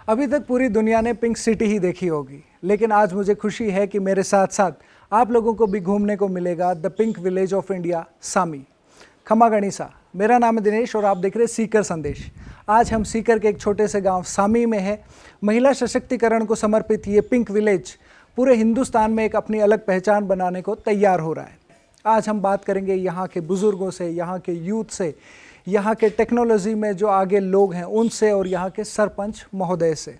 अभी तक पूरी दुनिया ने पिंक सिटी ही देखी होगी, लेकिन आज मुझे खुशी है कि मेरे साथ साथ आप लोगों को भी घूमने को मिलेगा the pink village of India, सामी। खमा गणिसा, मेरा नाम है दिनेश और आप देख रहे हैं सीकर संदेश। आज हम सीकर के एक छोटे से गांव सामी में है। महिला सशक्तिकरण को समर्पित ये पिंक विलेज पूरे हिंदुस्तान में एक अपनी अलग पहचान बनाने को तैयार हो रहा है। आज हम बात करेंगे यहाँ के बुज़ुर्गों से, यहाँ के यूथ से, यहाँ के टेक्नोलॉजी में जो आगे लोग हैं उनसे और यहाँ के सरपंच महोदय से,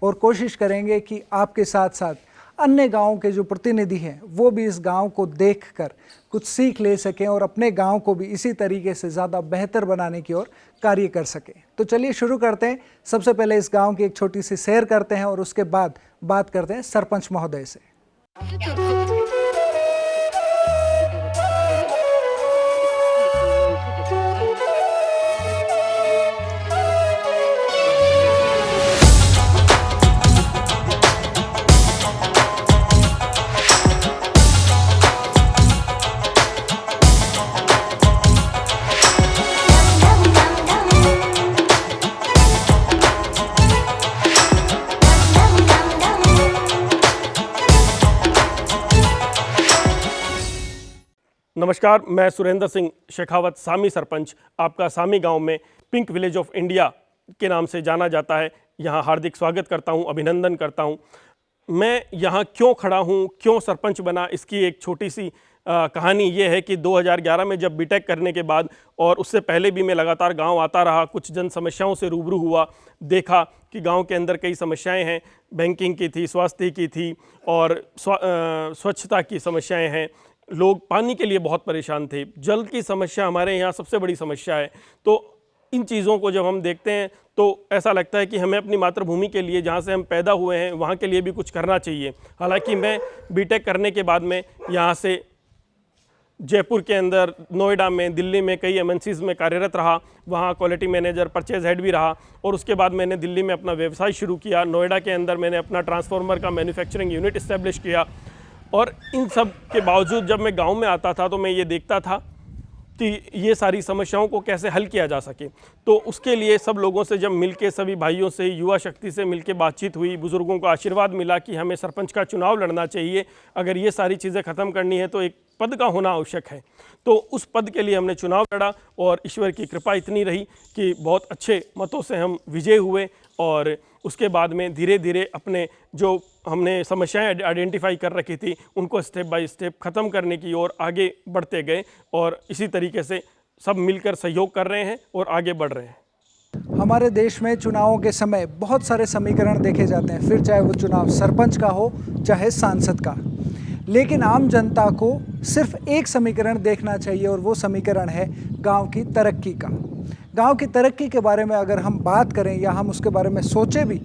और कोशिश करेंगे कि आपके साथ साथ अन्य गाँव के जो प्रतिनिधि हैं वो भी इस गाँव को देखकर कुछ सीख ले सकें और अपने गाँव को भी इसी तरीके से ज़्यादा बेहतर बनाने की ओर कार्य कर सकें। तो चलिए शुरू करते हैं। सबसे पहले इस गाँव की एक छोटी सी सैर करते हैं और उसके बाद बात करते हैं सरपंच महोदय से। नमस्कार, मैं सुरेंद्र सिंह शेखावत, सामी सरपंच। आपका सामी गांव में पिंक विलेज ऑफ इंडिया के नाम से जाना जाता है। यहां हार्दिक स्वागत करता हूं, अभिनंदन करता हूं। मैं यहां क्यों खड़ा हूं, क्यों सरपंच बना, इसकी एक छोटी सी कहानी ये है कि 2011 में जब बीटेक करने के बाद और उससे पहले भी मैं लगातार गांव आता रहा, कुछ जन समस्याओं से रूबरू हुआ, देखा कि गांव के अंदर कई समस्याएं हैं। बैंकिंग की थी, स्वास्थ्य की थी और स्वच्छता की समस्याएं हैं। लोग पानी के लिए बहुत परेशान थे। जल की समस्या हमारे यहाँ सबसे बड़ी समस्या है। तो इन चीज़ों को जब हम देखते हैं तो ऐसा लगता है कि हमें अपनी मातृभूमि के लिए, जहाँ से हम पैदा हुए हैं, वहाँ के लिए भी कुछ करना चाहिए। हालांकि मैं बीटेक करने के बाद में यहाँ से जयपुर के अंदर, नोएडा में, दिल्ली में कई एमएनसीज़ में कार्यरत रहा। वहाँ क्वालिटी मैनेजर, परचेज हेड भी रहा और उसके बाद मैंने दिल्ली में अपना व्यवसाय शुरू किया। नोएडा के अंदर मैंने अपना ट्रांसफार्मर का मैन्युफैक्चरिंग यूनिट इस्टेब्लिश किया। और इन सब के बावजूद जब मैं गांव में आता था तो मैं ये देखता था कि ये सारी समस्याओं को कैसे हल किया जा सके। तो उसके लिए सब लोगों से जब मिलके, सभी भाइयों से, युवा शक्ति से मिलके बातचीत हुई, बुज़ुर्गों का आशीर्वाद मिला कि हमें सरपंच का चुनाव लड़ना चाहिए। अगर ये सारी चीज़ें ख़त्म करनी है तो एक पद का होना आवश्यक है। तो उस पद के लिए हमने चुनाव लड़ा और ईश्वर की कृपा इतनी रही कि बहुत अच्छे मतों से हम विजय हुए। और उसके बाद में धीरे धीरे अपने जो हमने समस्याएं आइडेंटिफाई कर रखी थी उनको स्टेप बाय स्टेप ख़त्म करने की ओर आगे बढ़ते गए और इसी तरीके से सब मिलकर सहयोग कर रहे हैं और आगे बढ़ रहे हैं। हमारे देश में चुनावों के समय बहुत सारे समीकरण देखे जाते हैं, फिर चाहे वो चुनाव सरपंच का हो चाहे सांसद का। लेकिन आम जनता को सिर्फ एक समीकरण देखना चाहिए और वो समीकरण है गांव की तरक्की का। गांव की तरक्की के बारे में अगर हम बात करें या हम उसके बारे में सोचें भी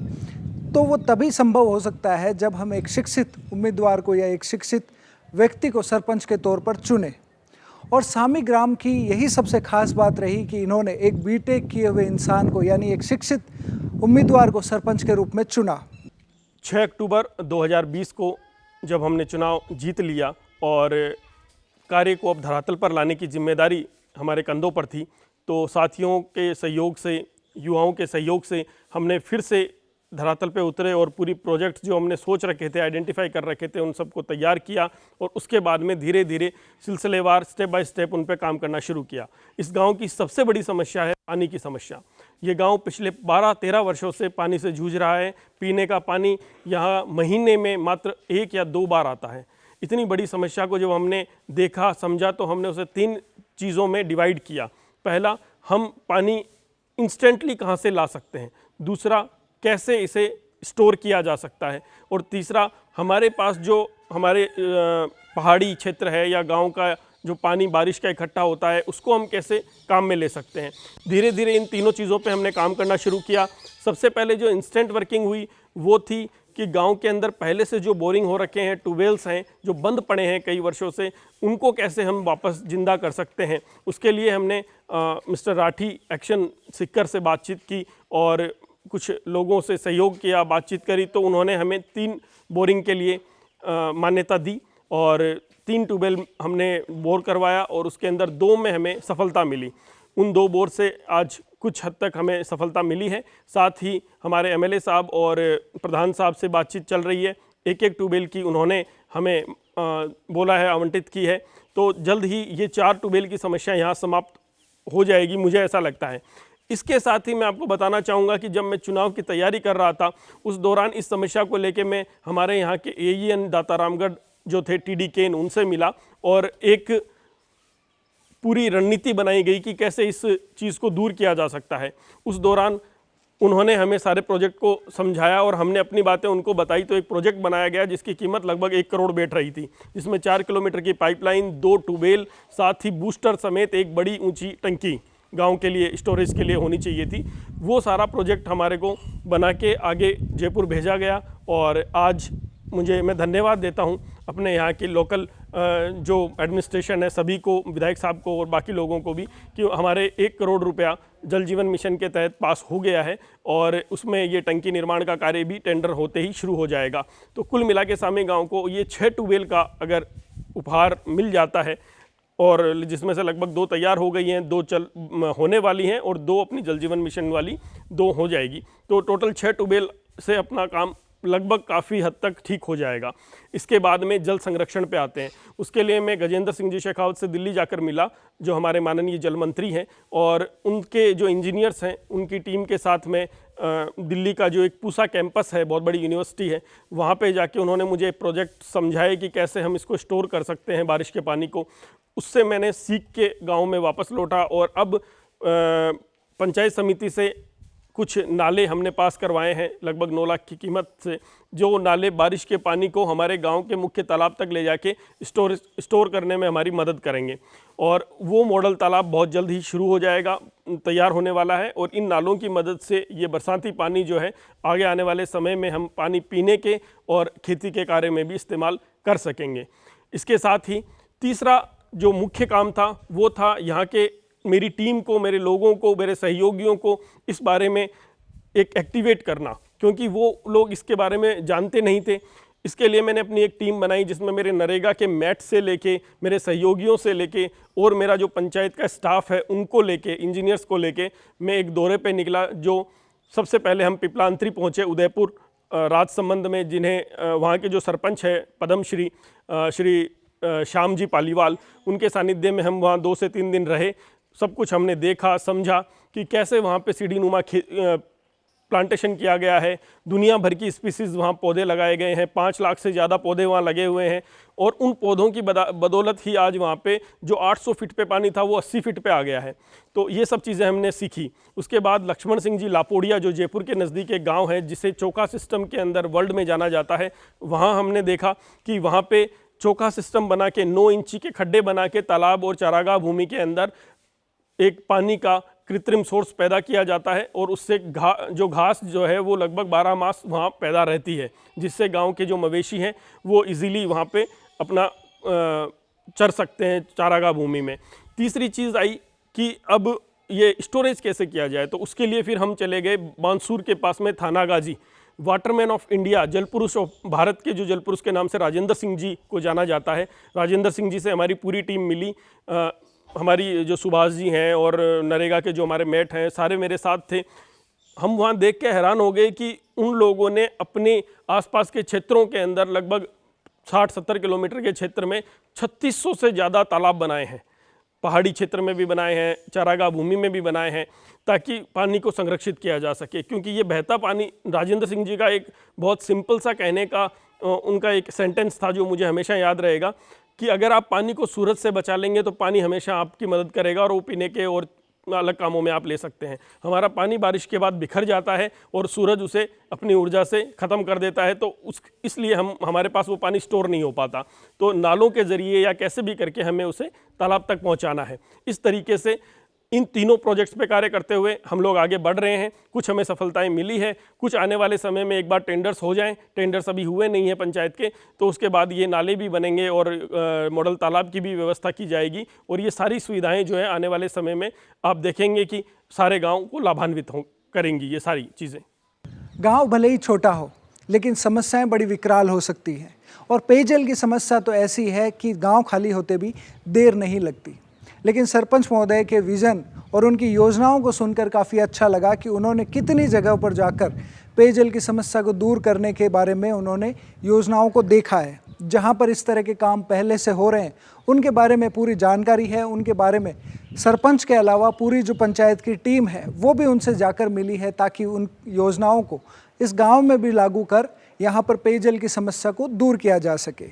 तो वो तभी संभव हो सकता है जब हम एक शिक्षित उम्मीदवार को या एक शिक्षित व्यक्ति को सरपंच के तौर पर चुने। और सामी ग्राम की यही सबसे खास बात रही कि इन्होंने एक बीटेक किए हुए इंसान को, यानी एक शिक्षित उम्मीदवार को सरपंच के रूप में चुना। 6 अक्टूबर 2020 को जब हमने चुनाव जीत लिया और कार्य को अब धरातल पर लाने की जिम्मेदारी हमारे कंधों पर थी, तो साथियों के सहयोग से, युवाओं के सहयोग से हमने फिर से धरातल पे उतरे और पूरी प्रोजेक्ट जो हमने सोच रखे थे, आइडेंटिफाई कर रखे थे, उन सबको तैयार किया और उसके बाद में धीरे धीरे सिलसिलेवार स्टेप बाय स्टेप उन पे काम करना शुरू किया। इस गांव की सबसे बड़ी समस्या है पानी की समस्या। ये गांव पिछले 12-13 वर्षों से पानी से जूझ रहा है। पीने का पानी यहाँ महीने में मात्र 1 या 2 बार आता है। इतनी बड़ी समस्या को जब हमने देखा, समझा, तो हमने उसे 3 चीज़ों में डिवाइड किया। पहला, हम पानी इंस्टेंटली कहाँ से ला सकते हैं। दूसरा, कैसे इसे स्टोर किया जा सकता है। और तीसरा, हमारे पास जो हमारे पहाड़ी क्षेत्र है या गांव का जो पानी बारिश का इकट्ठा होता है उसको हम कैसे काम में ले सकते हैं। धीरे धीरे इन तीनों चीज़ों पे हमने काम करना शुरू किया। सबसे पहले जो इंस्टेंट वर्किंग हुई वो थी कि गांव के अंदर पहले से जो बोरिंग हो रखे हैं, ट्यूबवेल्स हैं जो बंद पड़े हैं कई वर्षों से, उनको कैसे हम वापस जिंदा कर सकते हैं। उसके लिए हमने मिस्टर राठी एक्शन सिक्कर से बातचीत की और कुछ लोगों से सहयोग किया, बातचीत करी, तो उन्होंने हमें 3 बोरिंग के लिए मान्यता दी और 3 ट्यूबवेल हमने बोर करवाया और उसके अंदर 2 में हमें सफलता मिली। उन 2 बोर से आज कुछ हद तक हमें सफलता मिली है। साथ ही हमारे एमएलए साहब और प्रधान साहब से बातचीत चल रही है, एक एक ट्यूबवेल की उन्होंने हमें बोला है, आवंटित की है। तो जल्द ही ये 4 ट्यूबवेल की समस्या यहाँ समाप्त हो जाएगी, मुझे ऐसा लगता है। इसके साथ ही मैं आपको बताना चाहूँगा कि जब मैं चुनाव की तैयारी कर रहा था उस दौरान इस समस्या को लेकर मैं हमारे यहाँ के AEN दातारामगढ़ जो थे TD केन, उनसे मिला और एक पूरी रणनीति बनाई गई कि कैसे इस चीज़ को दूर किया जा सकता है। उस दौरान उन्होंने हमें सारे प्रोजेक्ट को समझाया और हमने अपनी बातें उनको बताई। तो एक प्रोजेक्ट बनाया गया जिसकी कीमत लगभग 1 करोड़ बैठ रही थी, जिसमें 4 किलोमीटर की पाइपलाइन, 2 ट्यूबवेल, साथ ही बूस्टर समेत एक बड़ी ऊंची टंकी गांव के लिए स्टोरेज के लिए होनी चाहिए थी। वो सारा प्रोजेक्ट हमारे को बना के आगे जयपुर भेजा गया और आज मैं धन्यवाद देता हूं अपने यहाँ की लोकल जो एडमिनिस्ट्रेशन है, सभी को, विधायक साहब को और बाकी लोगों को भी, कि हमारे 1 करोड़ रुपया जल जीवन मिशन के तहत पास हो गया है और उसमें ये टंकी निर्माण का कार्य भी टेंडर होते ही शुरू हो जाएगा। तो कुल मिला के सामी गाँव को ये 6 ट्यूबवेल का अगर उपहार मिल जाता है और जिसमें से लगभग 2 तैयार हो गई हैं, 2 होने वाली हैं और 2 अपनी जल जीवन मिशन वाली 2 हो जाएगी, तो टोटल 6 ट्यूबवेल से अपना काम लगभग काफ़ी हद तक ठीक हो जाएगा। इसके बाद में जल संरक्षण पे आते हैं। उसके लिए मैं गजेंद्र सिंह जी शेखावत से दिल्ली जाकर मिला, जो हमारे माननीय जल मंत्री हैं, और उनके जो इंजीनियर्स हैं उनकी टीम के साथ में दिल्ली का जो एक पूसा कैंपस है, बहुत बड़ी यूनिवर्सिटी है, वहाँ पे जाके उन्होंने मुझे प्रोजेक्ट समझाए कि कैसे हम इसको स्टोर कर सकते हैं बारिश के पानी को। उससे मैंने सीख के गाँव में वापस लौटा और अब पंचायत समिति से कुछ नाले हमने पास करवाए हैं लगभग 9 लाख की कीमत से, जो नाले बारिश के पानी को हमारे गांव के मुख्य तालाब तक ले जाके स्टोर करने में हमारी मदद करेंगे। और वो मॉडल तालाब बहुत जल्द ही शुरू हो जाएगा, तैयार होने वाला है। और इन नालों की मदद से ये बरसाती पानी जो है आगे आने वाले समय में हम पानी पीने के और खेती के कार्य में भी इस्तेमाल कर सकेंगे। इसके साथ ही तीसरा जो मुख्य काम था वो था यहाँ के मेरी टीम को, मेरे लोगों को, मेरे सहयोगियों को इस बारे में एक एक्टिवेट करना, क्योंकि वो लोग इसके बारे में जानते नहीं थे। इसके लिए मैंने अपनी एक टीम बनाई जिसमें मेरे नरेगा के मैट से लेके, मेरे सहयोगियों से लेके और मेरा जो पंचायत का स्टाफ है उनको लेके, इंजीनियर्स को लेके मैं एक दौरे पे निकला। जो सबसे पहले हम पिपलांतरी पहुँचे, उदयपुर राजसमंद में, जिन्हें वहाँ के जो सरपंच है पद्मश्री श्री श्याम जी पालीवाल, उनके सानिध्य में हम वहाँ 2 से 3 दिन रहे। सब कुछ हमने देखा, समझा कि कैसे वहाँ पे सीढ़ीनुमा प्लांटेशन किया गया है, दुनिया भर की स्पीसीज़ वहाँ पौधे लगाए गए हैं, 5 लाख से ज़्यादा पौधे वहाँ लगे हुए हैं। और उन पौधों की बदौलत ही आज वहाँ पे जो 800 फीट पे पानी था वो 80 फीट पे आ गया है। तो ये सब चीज़ें हमने सीखी। उसके बाद लक्ष्मण सिंह जी लापोड़िया, जो जयपुर के नज़दीक एक गाँव है जिसे चोका सिस्टम के अंदर वर्ल्ड में जाना जाता है, वहाँ हमने देखा कि वहाँ पर चोका सिस्टम बना के 9 इंची के खड्डे बना के तालाब और चारागाह भूमि के अंदर एक पानी का कृत्रिम सोर्स पैदा किया जाता है और उससे जो घास जो है वो लगभग 12 मास वहाँ पैदा रहती है, जिससे गांव के जो मवेशी हैं वो इजीली वहाँ पे अपना चर सकते हैं चारागाह भूमि में। तीसरी चीज़ आई कि अब ये स्टोरेज कैसे किया जाए, तो उसके लिए फिर हम चले गए बांसूर के पास में थानागाजी, वाटरमैन ऑफ इंडिया, जल पुरुष ऑफ भारत के जो जल पुरुष के नाम से राजेंद्र सिंह जी को जाना जाता है। राजेंद्र सिंह जी से हमारी पूरी टीम मिली। हमारी जो सुभाष जी हैं और नरेगा के जो हमारे मेट हैं, सारे मेरे साथ थे। हम वहाँ देख के हैरान हो गए कि उन लोगों ने अपने आसपास के क्षेत्रों के अंदर लगभग 60-70 किलोमीटर के क्षेत्र में 3600 से ज़्यादा तालाब बनाए हैं। पहाड़ी क्षेत्र में भी बनाए हैं, चारागाह भूमि में भी बनाए हैं, ताकि पानी को संरक्षित किया जा सके। क्योंकि ये बहता पानी, राजेंद्र सिंह जी का एक बहुत सिंपल सा कहने का उनका एक सेंटेंस था जो मुझे हमेशा याद रहेगा कि अगर आप पानी को सूरज से बचा लेंगे तो पानी हमेशा आपकी मदद करेगा और वो पीने के और अलग कामों में आप ले सकते हैं। हमारा पानी बारिश के बाद बिखर जाता है और सूरज उसे अपनी ऊर्जा से ख़त्म कर देता है, तो इसलिए हमारे पास वो पानी स्टोर नहीं हो पाता। तो नालों के ज़रिए या कैसे भी करके हमें उसे तालाब तक पहुंचाना है। इस तरीके से इन तीनों प्रोजेक्ट्स पे कार्य करते हुए हम लोग आगे बढ़ रहे हैं। कुछ हमें सफलताएं मिली है, कुछ आने वाले समय में एक बार टेंडर्स हो जाएं, टेंडर्स अभी हुए नहीं हैं पंचायत के, तो उसके बाद ये नाले भी बनेंगे और मॉडल तालाब की भी व्यवस्था की जाएगी। और ये सारी सुविधाएं जो है आने वाले समय में आप देखेंगे कि सारे गाँव को लाभान्वित करेंगी ये सारी चीज़ें। गाँव भले ही छोटा हो लेकिन समस्याएं बड़ी विकराल हो सकती हैं, और पेयजल की समस्या तो ऐसी है कि गाँव खाली होते भी देर नहीं लगती। लेकिन सरपंच महोदय के विज़न और उनकी योजनाओं को सुनकर काफ़ी अच्छा लगा कि उन्होंने कितनी जगह पर जाकर पेयजल की समस्या को दूर करने के बारे में उन्होंने योजनाओं को देखा है। जहां पर इस तरह के काम पहले से हो रहे हैं उनके बारे में पूरी जानकारी है, उनके बारे में सरपंच के अलावा पूरी जो पंचायत की टीम है वो भी उनसे जाकर मिली है, ताकि उन योजनाओं को इस गांव में भी लागू कर यहाँ पर पेयजल की समस्या को दूर किया जा सके।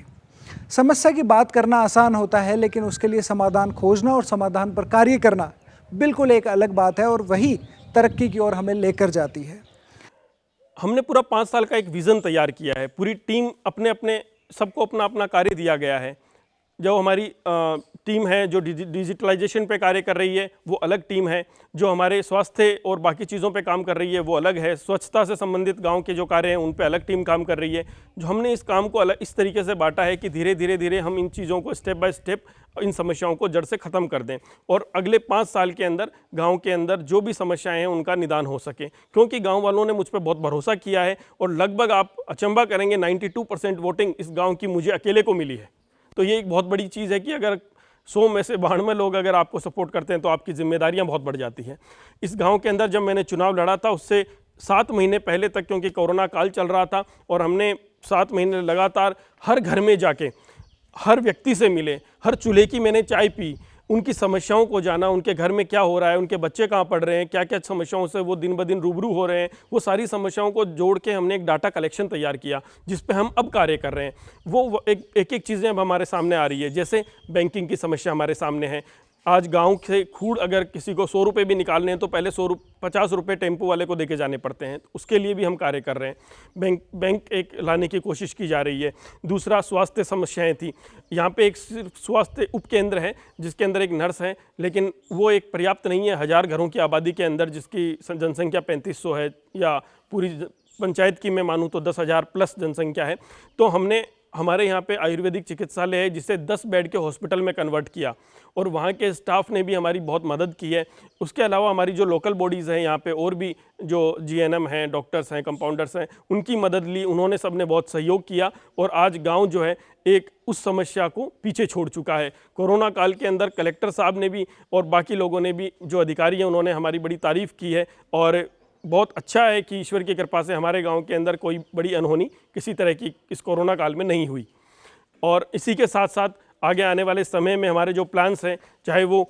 समस्या की बात करना आसान होता है, लेकिन उसके लिए समाधान खोजना और समाधान पर कार्य करना बिल्कुल एक अलग बात है, और वही तरक्की की ओर हमें लेकर जाती है। हमने पूरा 5 साल का एक विज़न तैयार किया है। पूरी टीम अपने अपने सबको अपना अपना कार्य दिया गया है। जो हमारी टीम है जो डिजिटलाइजेशन पे कार्य कर रही है वो अलग टीम है, जो हमारे स्वास्थ्य और बाकी चीज़ों पे काम कर रही है वो अलग है, स्वच्छता से संबंधित गांव के जो कार्य हैं उन पे अलग टीम काम कर रही है। जो हमने इस काम को अलग इस तरीके से बांटा है कि धीरे धीरे हम इन चीज़ों को स्टेप बाय स्टेप इन समस्याओं को जड़ से ख़त्म कर दें और अगले 5 साल के अंदर गांव के अंदर जो भी समस्याएं हैं उनका निदान हो सके। क्योंकि गांव वालों ने मुझ पर बहुत भरोसा किया है और लगभग आप अचंभा करेंगे 92% वोटिंग इस गांव की मुझे अकेले को मिली है। तो ये एक बहुत बड़ी चीज़ है कि अगर 100 में से 92 लोग अगर आपको सपोर्ट करते हैं तो आपकी जिम्मेदारियां बहुत बढ़ जाती हैं। इस गांव के अंदर जब मैंने चुनाव लड़ा था उससे 7 महीने पहले तक, क्योंकि कोरोना काल चल रहा था और हमने 7 महीने लगातार हर घर में जाके हर व्यक्ति से मिले, हर चूल्हे की मैंने चाय पी, उनकी समस्याओं को जाना, उनके घर में क्या हो रहा है, उनके बच्चे कहाँ पढ़ रहे हैं, क्या क्या समस्याओं से वो दिन ब दिन रूबरू हो रहे हैं, वो सारी समस्याओं को जोड़ के हमने एक डाटा कलेक्शन तैयार किया जिस पे हम अब कार्य कर रहे हैं। वो एक चीज़ें अब हमारे सामने आ रही है। जैसे बैंकिंग की समस्या हमारे सामने है। आज गांव से खूड़ अगर किसी को 100 रुपये भी निकालने हैं तो पहले 50 रुपये टेम्पो वाले को देके जाने पड़ते हैं। उसके लिए भी हम कार्य कर रहे हैं। बैंक एक लाने की कोशिश की जा रही है। दूसरा, स्वास्थ्य समस्याएं थी। यहाँ पे एक सिर्फ स्वास्थ्य उपकेंद्र है जिसके अंदर एक नर्स है, लेकिन वो एक पर्याप्त नहीं है 1000 घरों की आबादी के अंदर, जिसकी जनसंख्या 3500 है या पूरी पंचायत की मैं मानूँ तो 10,000 प्लस जनसंख्या है। तो हमने हमारे यहाँ पे आयुर्वेदिक चिकित्सालय है जिसे 10 बेड के हॉस्पिटल में कन्वर्ट किया और वहाँ के स्टाफ ने भी हमारी बहुत मदद की है। उसके अलावा हमारी जो लोकल बॉडीज़ हैं यहाँ पे और भी जो जीएनएम हैं, डॉक्टर्स हैं, कंपाउंडर्स हैं, उनकी मदद ली। उन्होंने सबने बहुत सहयोग किया और आज गांव जो है एक उस समस्या को पीछे छोड़ चुका है। कोरोना काल के अंदर कलेक्टर साहब ने भी और बाकी लोगों ने भी, जो अधिकारी हैं, उन्होंने हमारी बड़ी तारीफ़ की है और बहुत अच्छा है कि ईश्वर की कृपा से हमारे गांव के अंदर कोई बड़ी अनहोनी किसी तरह की इस कोरोना काल में नहीं हुई। और इसी के साथ साथ आगे आने वाले समय में हमारे जो प्लान्स हैं, चाहे वो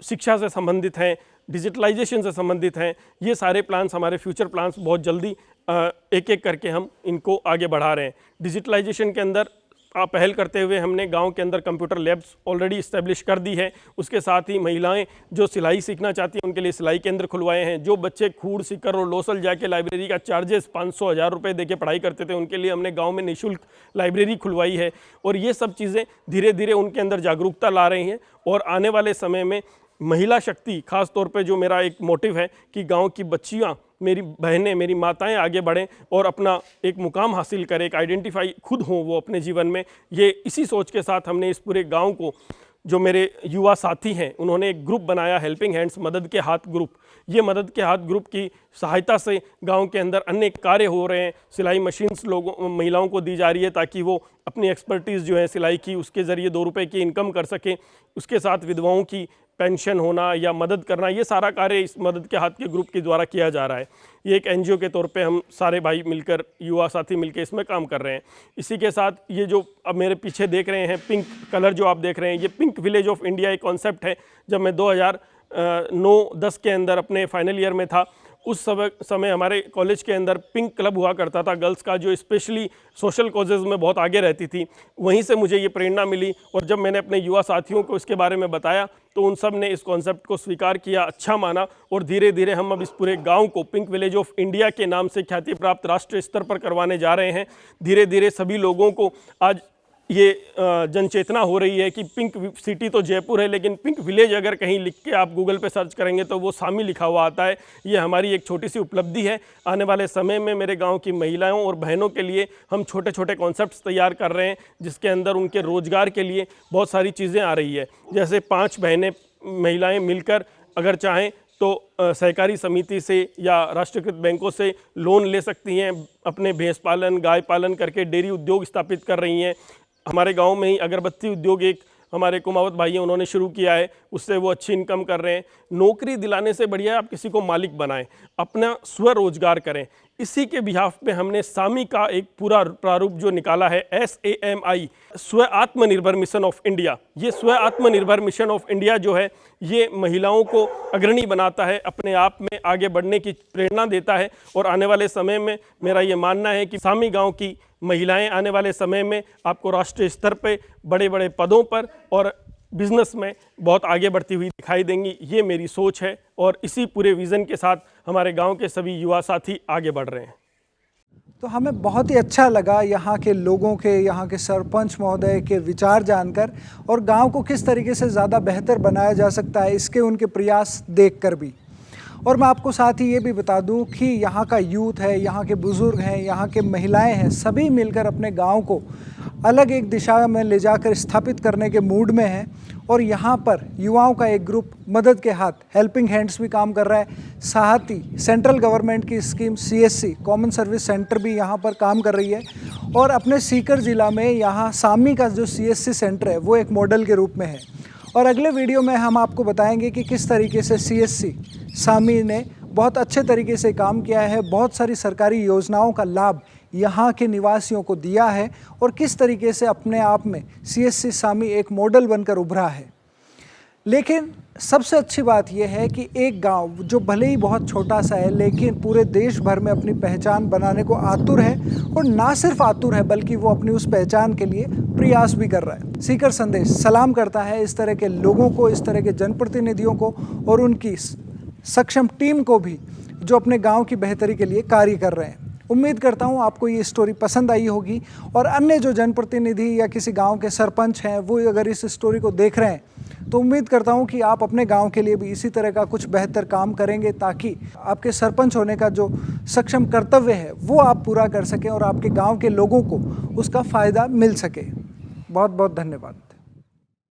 शिक्षा से संबंधित हैं, डिजिटलाइजेशन से संबंधित हैं, ये सारे प्लान्स हमारे फ्यूचर प्लान्स बहुत जल्दी एक एक करके हम इनको आगे बढ़ा रहे हैं। डिजिटलाइजेशन के अंदर पहल करते हुए हमने गांव के अंदर कंप्यूटर लैब्स ऑलरेडी इस्टेब्लिश कर दी है। उसके साथ ही महिलाएं जो सिलाई सीखना चाहती हैं उनके लिए सिलाई केंद्र खुलवाए हैं। जो बच्चे खूड़, सीकर और लोसल जाके लाइब्रेरी का चार्जेस 500-1000 रुपये देके पढ़ाई करते थे, उनके लिए हमने गांव में निःशुल्क लाइब्रेरी खुलवाई है। और ये सब चीज़ें धीरे धीरे उनके अंदर जागरूकता ला रही हैं और आने वाले समय में महिला शक्ति, खास तौर पे जो मेरा एक मोटिव है कि गांव की बच्चियां, मेरी बहनें, मेरी माताएं आगे बढ़ें और अपना एक मुकाम हासिल करें, एक आइडेंटिफाई खुद हों वो अपने जीवन में। ये इसी सोच के साथ हमने इस पूरे गांव को, जो मेरे युवा साथी हैं, उन्होंने एक ग्रुप बनाया, हेल्पिंग हैंड्स, मदद के हाथ ग्रुप। ये मदद के हाथ ग्रुप की सहायता से गांव के अंदर अन्य कार्य हो रहे हैं। सिलाई मशीन्स महिलाओं को दी जा रही है ताकि वो अपनी एक्सपर्टीज़ जो है सिलाई की, उसके ज़रिए 2 रुपये की इनकम कर सकें। उसके साथ विधवाओं की पेंशन होना या मदद करना, ये सारा कार्य इस मदद के हाथ के ग्रुप के द्वारा किया जा रहा है। ये एक एनजीओ के तौर पे हम सारे भाई मिलकर, युवा साथी मिलकर इसमें काम कर रहे हैं। इसी के साथ ये जो अब मेरे पीछे देख रहे हैं पिंक कलर जो आप देख रहे हैं, ये पिंक विलेज ऑफ इंडिया एक कॉन्सेप्ट है। जब मैं 2009-10 के अंदर अपने फाइनल ईयर में था, उस समय हमारे कॉलेज के अंदर पिंक क्लब हुआ करता था गर्ल्स का, जो स्पेशली सोशल कॉजेज़ में बहुत आगे रहती थी। वहीं से मुझे ये प्रेरणा मिली और जब मैंने अपने युवा साथियों को इसके बारे में बताया तो उन सब ने इस कॉन्सेप्ट को स्वीकार किया, अच्छा माना और धीरे धीरे हम अब इस पूरे गांव को पिंक विलेज ऑफ इंडिया के नाम से ख्याति प्राप्त राष्ट्रीय स्तर पर करवाने जा रहे हैं। धीरे धीरे सभी लोगों को आज ये जनचेतना हो रही है कि पिंक सिटी तो जयपुर है, लेकिन पिंक विलेज अगर कहीं लिख के आप गूगल पे सर्च करेंगे तो वो सामी लिखा हुआ आता है। ये हमारी एक छोटी सी उपलब्धि है। आने वाले समय में मेरे गांव की महिलाओं और बहनों के लिए हम छोटे छोटे कॉन्सेप्ट्स तैयार कर रहे हैं, जिसके अंदर उनके रोजगार के लिए बहुत सारी चीज़ें आ रही है। जैसे 5 बहनें महिलाएँ मिलकर अगर चाहें तो सहकारी समिति से या राष्ट्रीयकृत बैंकों से लोन ले सकती हैं, अपने भैंस पालन, गाय पालन करके डेयरी उद्योग स्थापित कर रही हैं। हमारे गांव में ही अगरबत्ती उद्योग एक हमारे कुमावत भाई हैं उन्होंने शुरू किया है, उससे वो अच्छी इनकम कर रहे हैं। नौकरी दिलाने से बढ़िया है आप किसी को मालिक बनाएं, अपना स्वरोजगार करें। इसी के बिहाफ पे हमने सामी का एक पूरा प्रारूप जो निकाला है, SAMI, स्व आत्मनिर्भर मिशन ऑफ इंडिया। ये स्व आत्मनिर्भर मिशन ऑफ इंडिया जो है ये महिलाओं को अग्रणी बनाता है, अपने आप में आगे बढ़ने की प्रेरणा देता है। और आने वाले समय में मेरा ये मानना है कि सामी गांव की महिलाएं आने वाले समय में आपको राष्ट्रीय स्तर पे बड़े बड़े पदों पर और बिजनेस में बहुत आगे बढ़ती हुई दिखाई देंगी। ये मेरी सोच है और इसी पूरे विज़न के साथ हमारे गांव के सभी युवा साथी आगे बढ़ रहे हैं। तो हमें बहुत ही अच्छा लगा यहाँ के लोगों के, यहाँ के सरपंच महोदय के विचार जानकर, और गांव को किस तरीके से ज़्यादा बेहतर बनाया जा सकता है इसके उनके प्रयास देखकर भी। और मैं आपको साथ ही ये भी बता दूं कि यहाँ का यूथ है, यहाँ के बुज़ुर्ग हैं, यहाँ के महिलाएं हैं, सभी मिलकर अपने गांव को अलग एक दिशा में ले जाकर स्थापित करने के मूड में हैं। और यहाँ पर युवाओं का एक ग्रुप मदद के हाथ, हेल्पिंग हैंड्स भी काम कर रहा है। साथ ही सेंट्रल गवर्नमेंट की scheme CSC common service centre भी यहाँ पर काम कर रही है। और अपने सीकर ज़िला में यहाँ सामी का जो CSC सेंटर है वो एक मॉडल के रूप में है। और अगले वीडियो में हम आपको बताएंगे कि किस तरीके से CSC सामी ने बहुत अच्छे तरीके से काम किया है, बहुत सारी सरकारी योजनाओं का लाभ यहाँ के निवासियों को दिया है, और किस तरीके से अपने आप में CSC सामी एक मॉडल बनकर उभरा है। लेकिन सबसे अच्छी बात यह है कि एक गांव जो भले ही बहुत छोटा सा है लेकिन पूरे देश भर में अपनी पहचान बनाने को आतुर है, और ना सिर्फ आतुर है बल्कि वो अपनी उस पहचान के लिए प्रयास भी कर रहा है। सीकर संदेश सलाम करता है इस तरह के लोगों को, इस तरह के जनप्रतिनिधियों को और उनकी सक्षम टीम को भी जो अपने गांव की बेहतरी के लिए कार्य कर रहे हैं। उम्मीद करता हूं आपको ये स्टोरी पसंद आई होगी, और अन्य जो जनप्रतिनिधि या किसी गांव के सरपंच हैं वो अगर इस स्टोरी को देख रहे हैं तो उम्मीद करता हूं कि आप अपने गांव के लिए भी इसी तरह का कुछ बेहतर काम करेंगे, ताकि आपके सरपंच होने का जो सक्षम कर्तव्य है वो आप पूरा कर सकें और आपके गाँव के लोगों को उसका फ़ायदा मिल सके। बहुत बहुत धन्यवाद।